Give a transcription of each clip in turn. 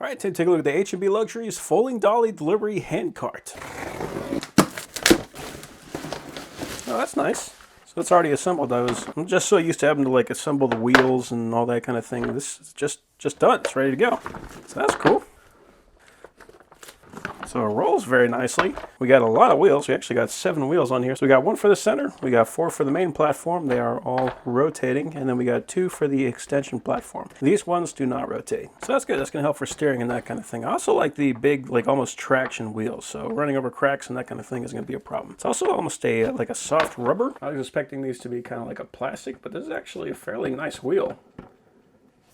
right, take a look at the H&B Luxuries folding dolly delivery hand cart. Oh, that's nice. So it's already assembled. I'm just so used to having to like assemble the wheels and all that kind of thing. This is just done. It's ready to go. So that's cool. So it rolls very nicely. We got a lot of wheels. We actually got 7 wheels on here. So we got 1 for the center. We got 4 for the main platform. They are all rotating. And then we got 2 for the extension platform. These ones do not rotate. So that's good. That's going to help for steering and that kind of thing. I also like the big, like almost traction wheels. So running over cracks and that kind of thing is going to be a problem. It's also almost like a soft rubber. I was expecting these to be kind of like a plastic, but this is actually a fairly nice wheel.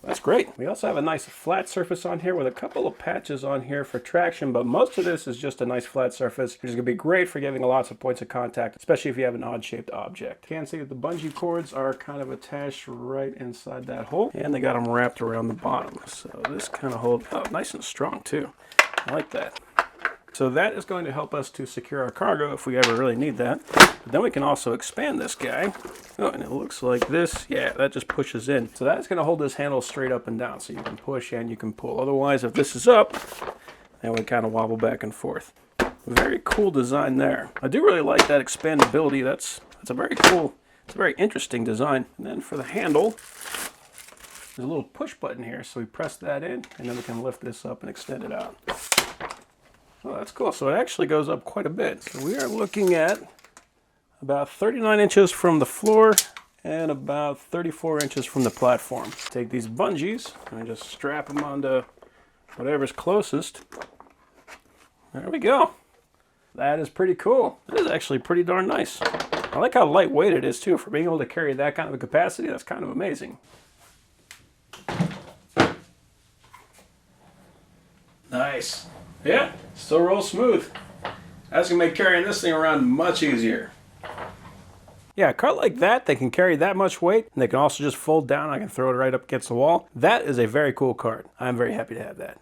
That's great. We also have a nice flat surface on here with a couple of patches on here for traction, but most of this is just a nice flat surface, which is going to be great for giving lots of points of contact, especially if you have an odd-shaped object. You can see that the bungee cords are kind of attached right inside that hole, and they got them wrapped around the bottom. So this kind of holds up nice and strong too. I like that. So that is going to help us to secure our cargo if we ever really need that. But then we can also expand this guy. Oh, and it looks like this. Yeah, that just pushes in. So that's going to hold this handle straight up and down. So you can push and you can pull. Otherwise, if this is up, then we kind of wobble back and forth. Very cool design there. I do really like that expandability. That's a very cool, it's a very interesting design. And then for the handle, there's a little push button here. So we press that in, and then we can lift this up and extend it out. Oh, that's cool. So it actually goes up quite a bit. So we are looking at about 39 inches from the floor and about 34 inches from the platform. Take these bungees and just strap them onto whatever's closest. There we go. That is pretty cool. It is actually pretty darn nice. I like how lightweight it is too. For being able to carry that kind of a capacity, that's kind of amazing. Nice. Yeah, still rolls smooth. That's going to make carrying this thing around much easier. Yeah, a cart like that, they can carry that much weight, and they can also just fold down. I can throw it right up against the wall. That is a very cool cart. I'm very happy to have that.